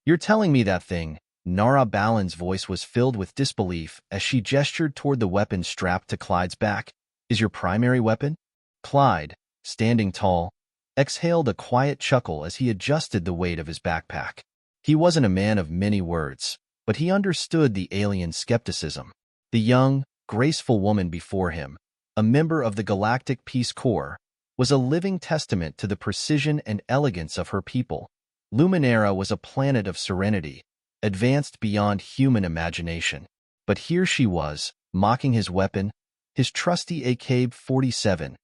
You're telling me that thing? Nara Balin's voice was filled with disbelief as she gestured toward the weapon strapped to Clyde's back. Is your primary weapon? Clyde, standing tall, exhaled a quiet chuckle as he adjusted the weight of his backpack. He wasn't a man of many words, but he understood the alien skepticism. The young, graceful woman before him, a member of the Galactic Peace Corps, was a living testament to the precision and elegance of her people. Luminara was a planet of serenity, advanced beyond human imagination. But here she was, mocking his weapon, his trusty AK-47,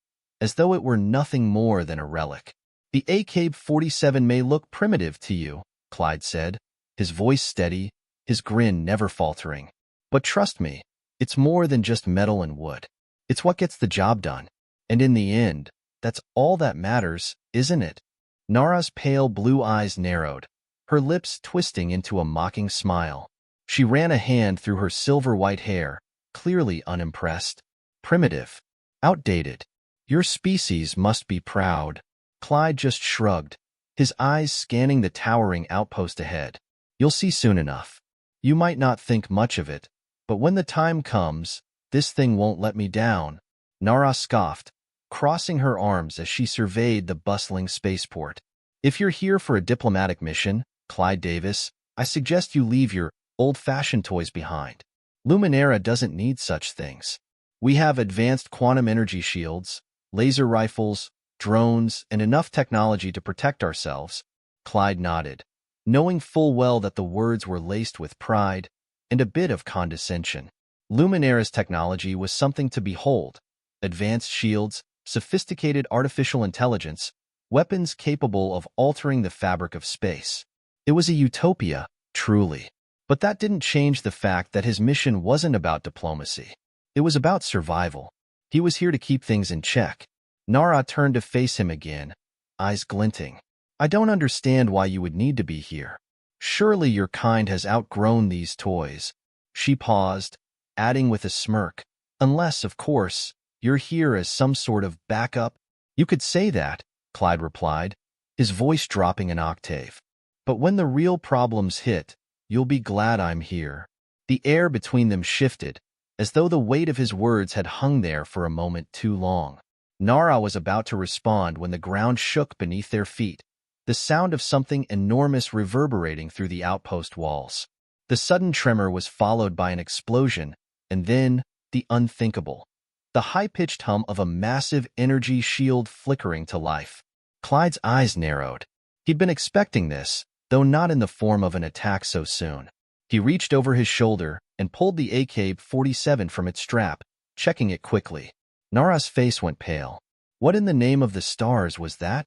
as though it were nothing more than a relic. The AK-47 may look primitive to you, Clyde said, his voice steady, his grin never faltering. But trust me, it's more than just metal and wood. It's what gets the job done. And in the end, that's all that matters, isn't it? Nara's pale blue eyes narrowed, her lips twisting into a mocking smile. She ran a hand through her silver-white hair, clearly unimpressed. Primitive. Outdated. Your species must be proud. Clyde just shrugged, his eyes scanning the towering outpost ahead. You'll see soon enough. You might not think much of it, but when the time comes, this thing won't let me down. Nara scoffed, crossing her arms as she surveyed the bustling spaceport. If you're here for a diplomatic mission, Clyde Davis, I suggest you leave your old-fashioned toys behind. Luminara doesn't need such things. We have advanced quantum energy shields, laser rifles, drones, and enough technology to protect ourselves. Clyde nodded, knowing full well that the words were laced with pride and a bit of condescension. Luminara's technology was something to behold. Advanced shields, sophisticated artificial intelligence, weapons capable of altering the fabric of space. It was a utopia, truly. But that didn't change the fact that his mission wasn't about diplomacy. It was about survival. He was here to keep things in check. Nara turned to face him again, eyes glinting. I don't understand why you would need to be here. Surely your kind has outgrown these toys. She paused, adding with a smirk, unless, of course, you're here as some sort of backup. You could say that, Clyde replied, his voice dropping an octave. But when the real problems hit, you'll be glad I'm here. The air between them shifted, as though the weight of his words had hung there for a moment too long. Nara was about to respond when the ground shook beneath their feet, the sound of something enormous reverberating through the outpost walls. The sudden tremor was followed by an explosion, and then the unthinkable. The high-pitched hum of a massive energy shield flickering to life. Clyde's eyes narrowed. He'd been expecting this, though not in the form of an attack so soon. He reached over his shoulder and pulled the AK-47 from its strap, checking it quickly. Nara's face went pale. What in the name of the stars was that?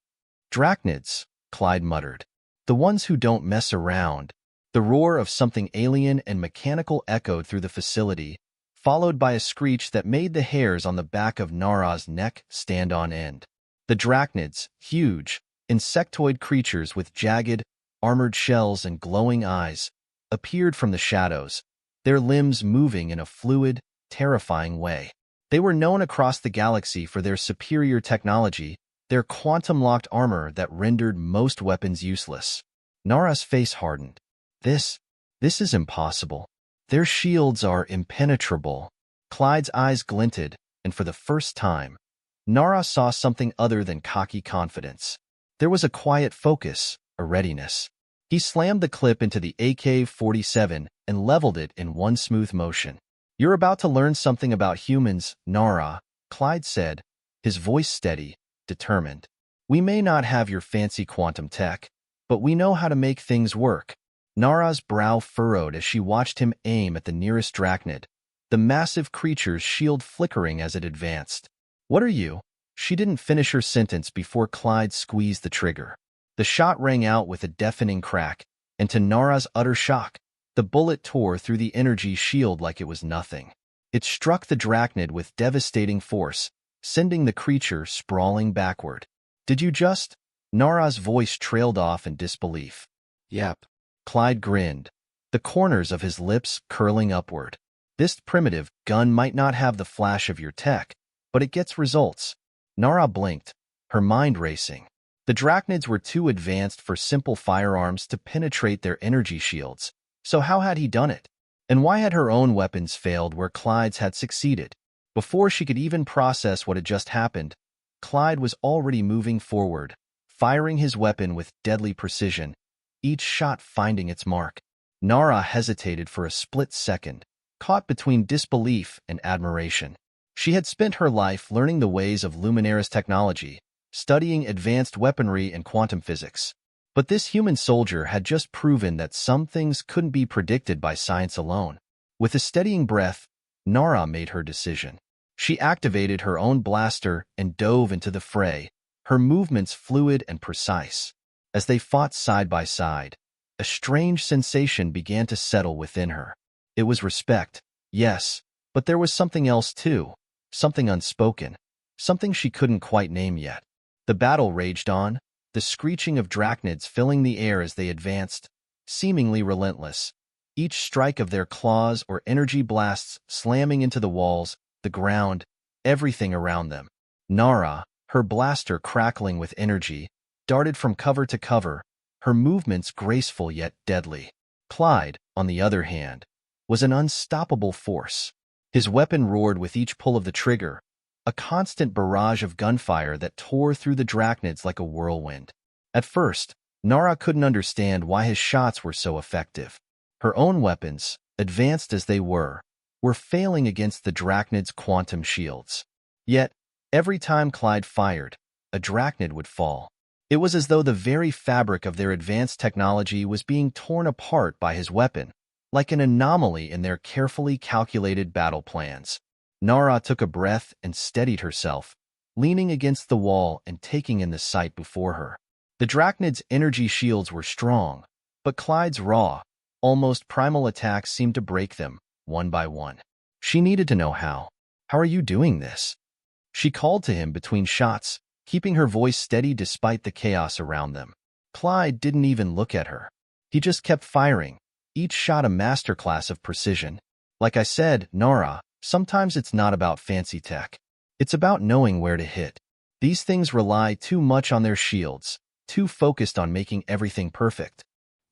Drachnids, Clyde muttered. The ones who don't mess around. The roar of something alien and mechanical echoed through the facility, followed by a screech that made the hairs on the back of Nara's neck stand on end. The drachnids, huge, insectoid creatures with jagged, armored shells and glowing eyes, appeared from the shadows, their limbs moving in a fluid, terrifying way. They were known across the galaxy for their superior technology, their quantum-locked armor that rendered most weapons useless. Nara's face hardened. This is impossible. Their shields are impenetrable. Clyde's eyes glinted, and for the first time, Nara saw something other than cocky confidence. There was a quiet focus, a readiness. He slammed the clip into the AK-47 and leveled it in one smooth motion. You're about to learn something about humans, Nara, Clyde said, his voice steady, determined. We may not have your fancy quantum tech, but we know how to make things work. Nara's brow furrowed as she watched him aim at the nearest drachnid, the massive creature's shield flickering as it advanced. What are you? She didn't finish her sentence before Clyde squeezed the trigger. The shot rang out with a deafening crack, and to Nara's utter shock, the bullet tore through the energy shield like it was nothing. It struck the drachnid with devastating force, sending the creature sprawling backward. Did you just? Nara's voice trailed off in disbelief. Yep. Clyde grinned, the corners of his lips curling upward. This primitive gun might not have the flash of your tech, but it gets results. Nara blinked, her mind racing. The drachnids were too advanced for simple firearms to penetrate their energy shields. So how had he done it? And why had her own weapons failed where Clyde's had succeeded? Before she could even process what had just happened, Clyde was already moving forward, firing his weapon with deadly precision, each shot finding its mark. Nara hesitated for a split second, caught between disbelief and admiration. She had spent her life learning the ways of Luminara's technology, studying advanced weaponry and quantum physics. But this human soldier had just proven that some things couldn't be predicted by science alone. With a steadying breath, Nara made her decision. She activated her own blaster and dove into the fray, her movements fluid and precise. As they fought side by side, a strange sensation began to settle within her. It was respect, yes, but there was something else too, something unspoken, something she couldn't quite name yet. The battle raged on, the screeching of drachnids filling the air as they advanced, seemingly relentless, each strike of their claws or energy blasts slamming into the walls, the ground, everything around them. Nara, her blaster crackling with energy, darted from cover to cover, her movements graceful yet deadly. Clyde, on the other hand, was an unstoppable force. His weapon roared with each pull of the trigger, a constant barrage of gunfire that tore through the drachnids like a whirlwind. At first, Nara couldn't understand why his shots were so effective. Her own weapons, advanced as they were failing against the drachnid's quantum shields. Yet, every time Clyde fired, a drachnid would fall. It was as though the very fabric of their advanced technology was being torn apart by his weapon, like an anomaly in their carefully calculated battle plans. Nara took a breath and steadied herself, leaning against the wall and taking in the sight before her. The drachnid's energy shields were strong, but Clyde's raw, almost primal attacks seemed to break them, one by one. She needed to know how. How are you doing this? She called to him between shots, keeping her voice steady despite the chaos around them. Clyde didn't even look at her. He just kept firing, each shot a masterclass of precision. Like I said, Nara, sometimes it's not about fancy tech. It's about knowing where to hit. These things rely too much on their shields, too focused on making everything perfect.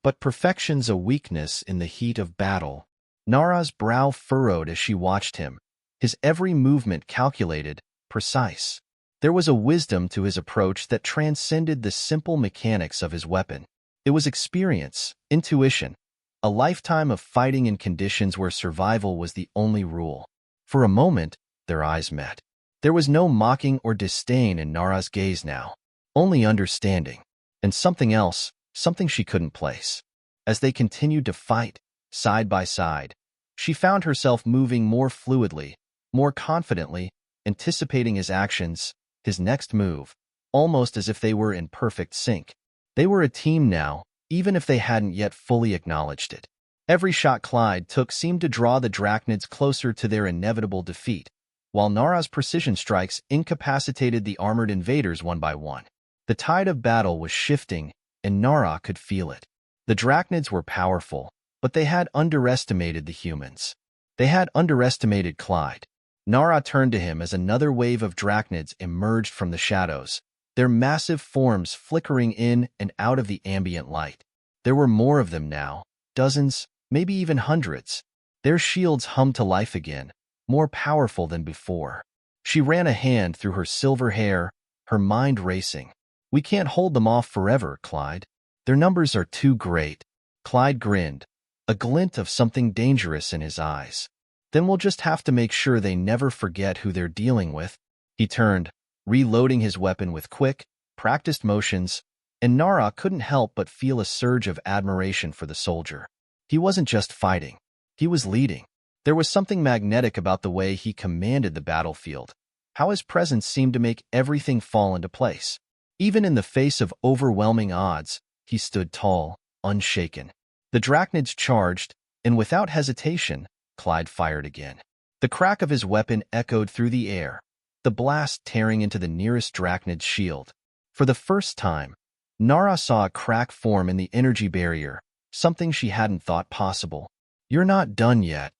But perfection's a weakness in the heat of battle. Nara's brow furrowed as she watched him, his every movement calculated, precise. There was a wisdom to his approach that transcended the simple mechanics of his weapon. It was experience, intuition, a lifetime of fighting in conditions where survival was the only rule. For a moment, their eyes met. There was no mocking or disdain in Nara's gaze now, only understanding, and something else, something she couldn't place. As they continued to fight, side by side, she found herself moving more fluidly, more confidently, anticipating his actions, his next move, almost as if they were in perfect sync. They were a team now, even if they hadn't yet fully acknowledged it. Every shot Clyde took seemed to draw the drachnids closer to their inevitable defeat, while Nara's precision strikes incapacitated the armored invaders one by one. The tide of battle was shifting, and Nara could feel it. The drachnids were powerful, but they had underestimated the humans. They had underestimated Clyde. Nara turned to him as another wave of drachnids emerged from the shadows, their massive forms flickering in and out of the ambient light. There were more of them now, dozens, maybe even hundreds. Their shields hummed to life again, more powerful than before. She ran a hand through her silver hair, her mind racing. We can't hold them off forever, Clyde. Their numbers are too great. Clyde grinned, a glint of something dangerous in his eyes. Then we'll just have to make sure they never forget who they're dealing with. He turned, reloading his weapon with quick, practiced motions, and Nara couldn't help but feel a surge of admiration for the soldier. He wasn't just fighting. He was leading. There was something magnetic about the way he commanded the battlefield, how his presence seemed to make everything fall into place. Even in the face of overwhelming odds, he stood tall, unshaken. The drachnids charged, and without hesitation, Clyde fired again. The crack of his weapon echoed through the air, the blast tearing into the nearest drachnid's shield. For the first time, Nara saw a crack form in the energy barrier, something she hadn't thought possible. "You're not done yet,"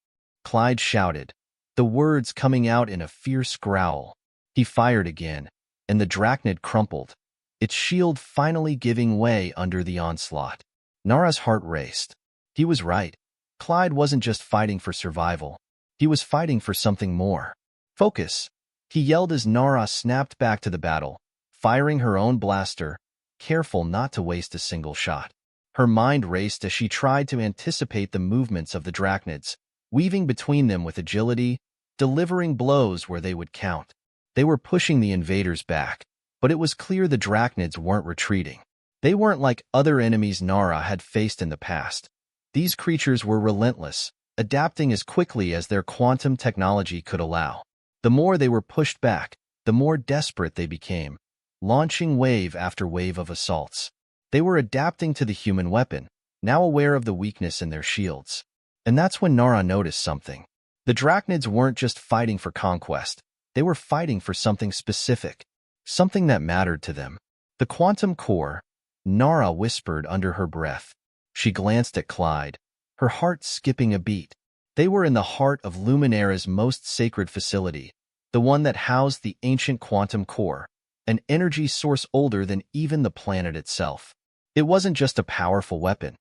Clyde shouted, the words coming out in a fierce growl. He fired again, and the drachnid crumpled, its shield finally giving way under the onslaught. Nara's heart raced. He was right. Clyde wasn't just fighting for survival. He was fighting for something more. Focus, he yelled as Nara snapped back to the battle, firing her own blaster, careful not to waste a single shot. Her mind raced as she tried to anticipate the movements of the drachnids, weaving between them with agility, delivering blows where they would count. They were pushing the invaders back, but it was clear the drachnids weren't retreating. They weren't like other enemies Nara had faced in the past. These creatures were relentless, adapting as quickly as their quantum technology could allow. The more they were pushed back, the more desperate they became, launching wave after wave of assaults. They were adapting to the human weapon, now aware of the weakness in their shields. And that's when Nara noticed something. The drachnids weren't just fighting for conquest, they were fighting for something specific, something that mattered to them. The quantum core, Nara whispered under her breath. She glanced at Clyde, her heart skipping a beat. They were in the heart of Luminara's most sacred facility, the one that housed the ancient quantum core, an energy source older than even the planet itself. It wasn't just a powerful weapon.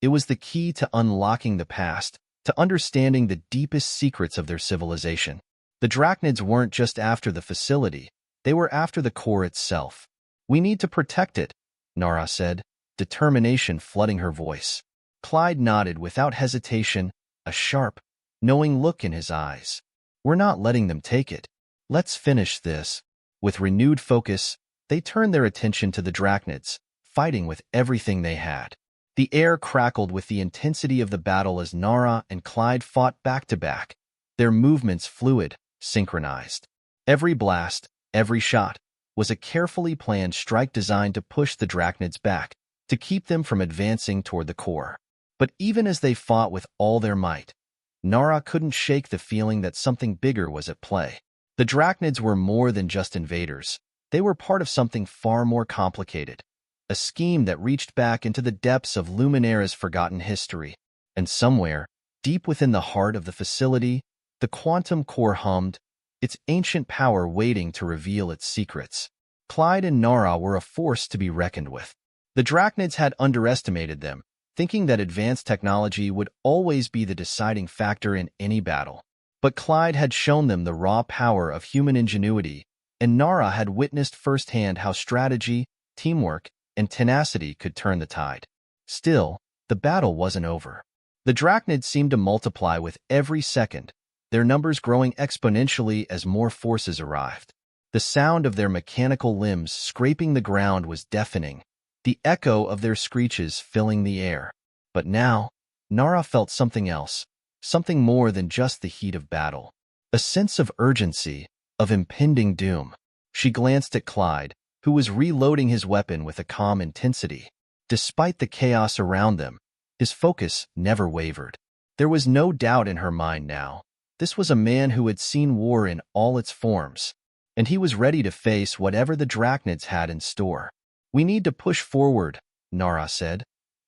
It was the key to unlocking the past, to understanding the deepest secrets of their civilization. The drachnids weren't just after the facility, they were after the core itself. "We need to protect it," Nara said, determination flooding her voice. Clyde nodded without hesitation, a sharp, knowing look in his eyes. "We're not letting them take it. Let's finish this." With renewed focus, they turned their attention to the drachnids, fighting with everything they had. The air crackled with the intensity of the battle as Nara and Clyde fought back to back, their movements fluid, synchronized. Every blast, every shot, was a carefully planned strike designed to push the drachnids back, to keep them from advancing toward the core. But even as they fought with all their might, Nara couldn't shake the feeling that something bigger was at play. The drachnids were more than just invaders. They were part of something far more complicated, a scheme that reached back into the depths of Luminara's forgotten history. And somewhere, deep within the heart of the facility, the quantum core hummed, its ancient power waiting to reveal its secrets. Clyde and Nara were a force to be reckoned with. The drachnids had underestimated them, thinking that advanced technology would always be the deciding factor in any battle. But Clyde had shown them the raw power of human ingenuity, and Nara had witnessed firsthand how strategy, teamwork, and tenacity could turn the tide. Still, the battle wasn't over. The drachnids seemed to multiply with every second, their numbers growing exponentially as more forces arrived. The sound of their mechanical limbs scraping the ground was deafening, the echo of their screeches filling the air. But now, Nara felt something else, something more than just the heat of battle. A sense of urgency, of impending doom. She glanced at Clyde, who was reloading his weapon with a calm intensity. Despite the chaos around them, his focus never wavered. There was no doubt in her mind now. This was a man who had seen war in all its forms, and he was ready to face whatever the drachnids had in store. "We need to push forward," Nara said,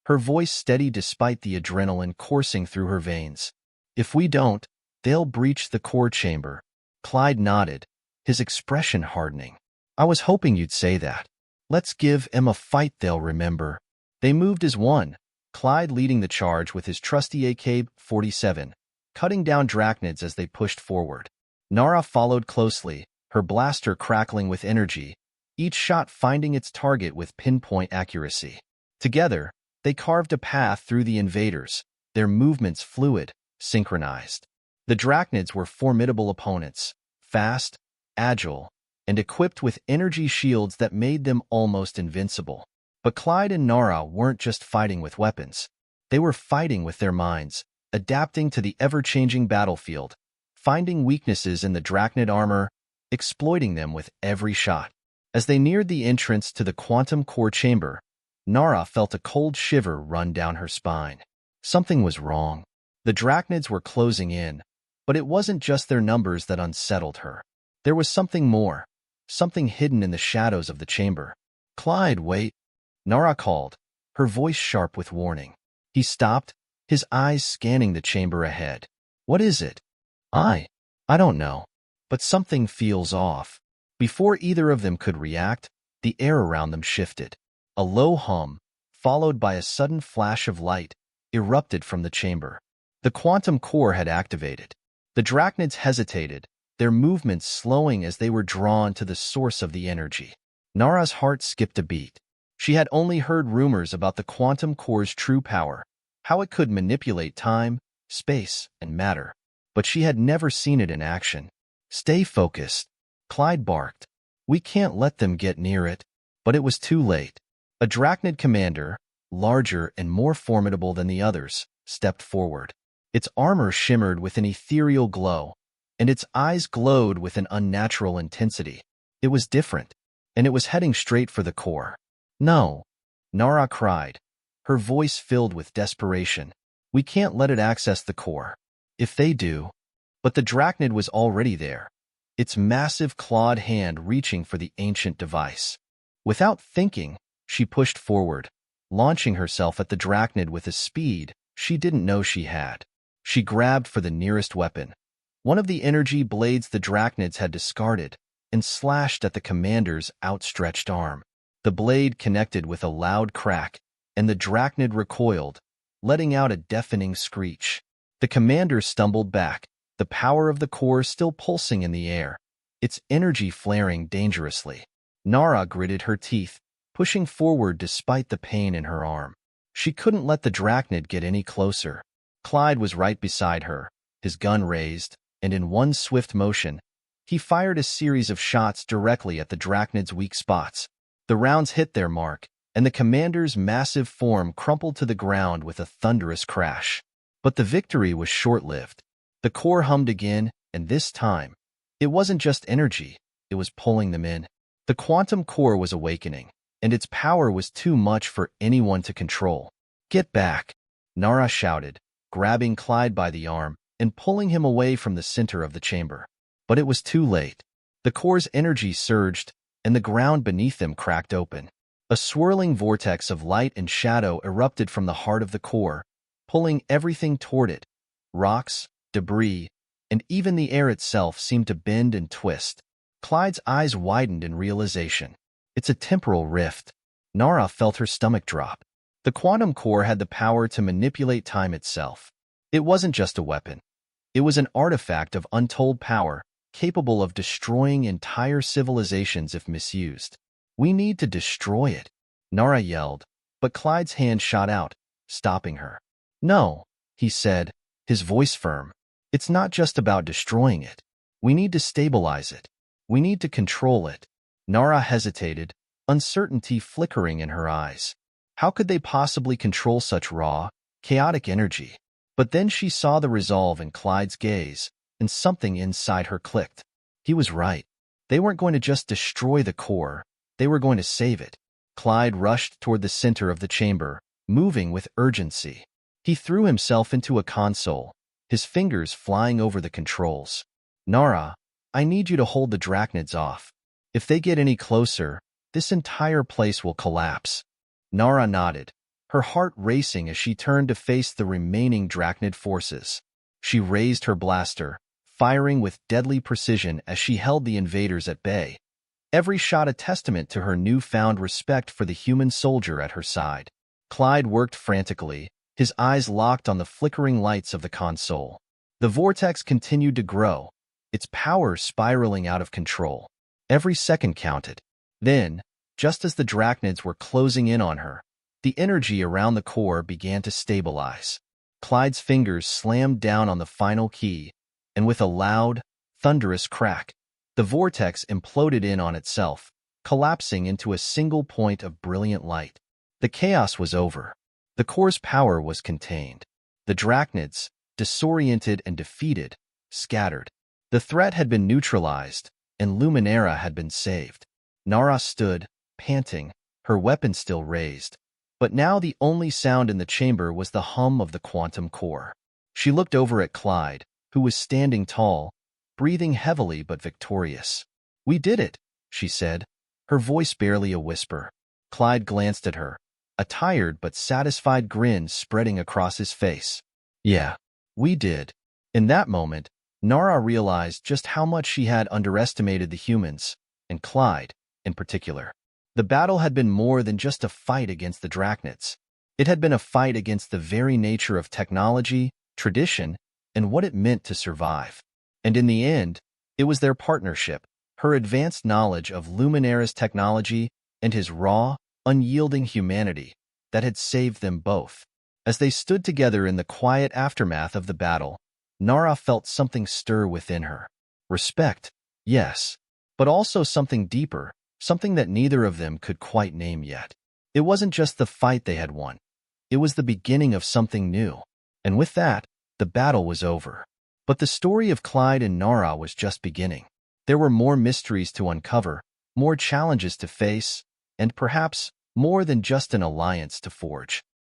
her voice steady despite the adrenaline coursing through her veins. "If we don't, they'll breach the core chamber." Clyde nodded, his expression hardening. "I was hoping you'd say that. Let's give them a fight they'll remember." They moved as one, Clyde leading the charge with his trusty AK-47, cutting down drachnids as they pushed forward. Nara followed closely, her blaster crackling with energy, each shot finding its target with pinpoint accuracy. Together, they carved a path through the invaders, their movements fluid, synchronized. The drachnids were formidable opponents, fast, agile, and equipped with energy shields that made them almost invincible. But Clyde and Nara weren't just fighting with weapons. They were fighting with their minds, adapting to the ever-changing battlefield, finding weaknesses in the drachnid armor, exploiting them with every shot. As they neared the entrance to the quantum core chamber, Nara felt a cold shiver run down her spine. Something was wrong. The drachnids were closing in, but it wasn't just their numbers that unsettled her. There was something more, something hidden in the shadows of the chamber. "Clyde, wait," Nara called, her voice sharp with warning. He stopped, his eyes scanning the chamber ahead. "What is it?" I don't know, but something feels off." Before either of them could react, the air around them shifted. A low hum, followed by a sudden flash of light, erupted from the chamber. The quantum core had activated. The drachnids hesitated, their movements slowing as they were drawn to the source of the energy. Nara's heart skipped a beat. She had only heard rumors about the quantum core's true power, how it could manipulate time, space, and matter. But she had never seen it in action. "Stay focused," Clyde barked. "We can't let them get near it." But it was too late. A drachnid commander, larger and more formidable than the others, stepped forward. Its armor shimmered with an ethereal glow, and its eyes glowed with an unnatural intensity. It was different, and it was heading straight for the core. "No," Nara cried, her voice filled with desperation. "We can't let it access the core. If they do—" But the drachnid was already there, its massive clawed hand reaching for the ancient device. Without thinking, she pushed forward, launching herself at the drachnid with a speed she didn't know she had. She grabbed for the nearest weapon, one of the energy blades the drachnids had discarded, and slashed at the commander's outstretched arm. The blade connected with a loud crack, and the drachnid recoiled, letting out a deafening screech. The commander stumbled back, the power of the core still pulsing in the air, its energy flaring dangerously. Nara gritted her teeth, pushing forward despite the pain in her arm. She couldn't let the drachnid get any closer. Clyde was right beside her, his gun raised, and in one swift motion, he fired a series of shots directly at the drachnid's weak spots. The rounds hit their mark, and the commander's massive form crumpled to the ground with a thunderous crash. But the victory was short-lived. The core hummed again, and this time, it wasn't just energy, it was pulling them in. The quantum core was awakening, and its power was too much for anyone to control. "Get back," Nara shouted, grabbing Clyde by the arm and pulling him away from the center of the chamber. But it was too late. The core's energy surged, and the ground beneath them cracked open. A swirling vortex of light and shadow erupted from the heart of the core, pulling everything toward it. Rocks, debris, and even the air itself seemed to bend and twist. Clyde's eyes widened in realization. "It's a temporal rift." Nara felt her stomach drop. The quantum core had the power to manipulate time itself. It wasn't just a weapon. It was an artifact of untold power, capable of destroying entire civilizations if misused. "We need to destroy it," Nara yelled, but Clyde's hand shot out, stopping her. "No," he said, his voice firm. "It's not just about destroying it. We need to stabilize it. We need to control it." Nara hesitated, uncertainty flickering in her eyes. How could they possibly control such raw, chaotic energy? But then she saw the resolve in Clyde's gaze, and something inside her clicked. He was right. They weren't going to just destroy the core, they were going to save it. Clyde rushed toward the center of the chamber, moving with urgency. He threw himself into a console, his fingers flying over the controls. "Nara, I need you to hold the drachnids off. If they get any closer, this entire place will collapse." Nara nodded, her heart racing as she turned to face the remaining drachnid forces. She raised her blaster, firing with deadly precision as she held the invaders at bay, every shot a testament to her newfound respect for the human soldier at her side. Clyde worked frantically, his eyes locked on the flickering lights of the console. The vortex continued to grow, its power spiraling out of control. Every second counted. Then, just as the drachnids were closing in on her, the energy around the core began to stabilize. Clyde's fingers slammed down on the final key, and with a loud, thunderous crack, the vortex imploded in on itself, collapsing into a single point of brilliant light. The chaos was over. The core's power was contained. The drachnids, disoriented and defeated, scattered. The threat had been neutralized, and Luminara had been saved. Nara stood, panting, her weapon still raised. But now the only sound in the chamber was the hum of the quantum core. She looked over at Clyde, who was standing tall, breathing heavily but victorious. "We did it," she said, her voice barely a whisper. Clyde glanced at her, a tired but satisfied grin spreading across his face. "Yeah, we did." In that moment, Nara realized just how much she had underestimated the humans, and Clyde, in particular. The battle had been more than just a fight against the drachnids. It had been a fight against the very nature of technology, tradition, and what it meant to survive. And in the end, it was their partnership, her advanced knowledge of Luminara's technology and his raw, unyielding humanity, that had saved them both. As they stood together in the quiet aftermath of the battle, Nara felt something stir within her. Respect, yes, but also something deeper, something that neither of them could quite name yet. It wasn't just the fight they had won. It was the beginning of something new. And with that, the battle was over. But the story of Clyde and Nara was just beginning. There were more mysteries to uncover, more challenges to face, and perhaps more than just an alliance to forge.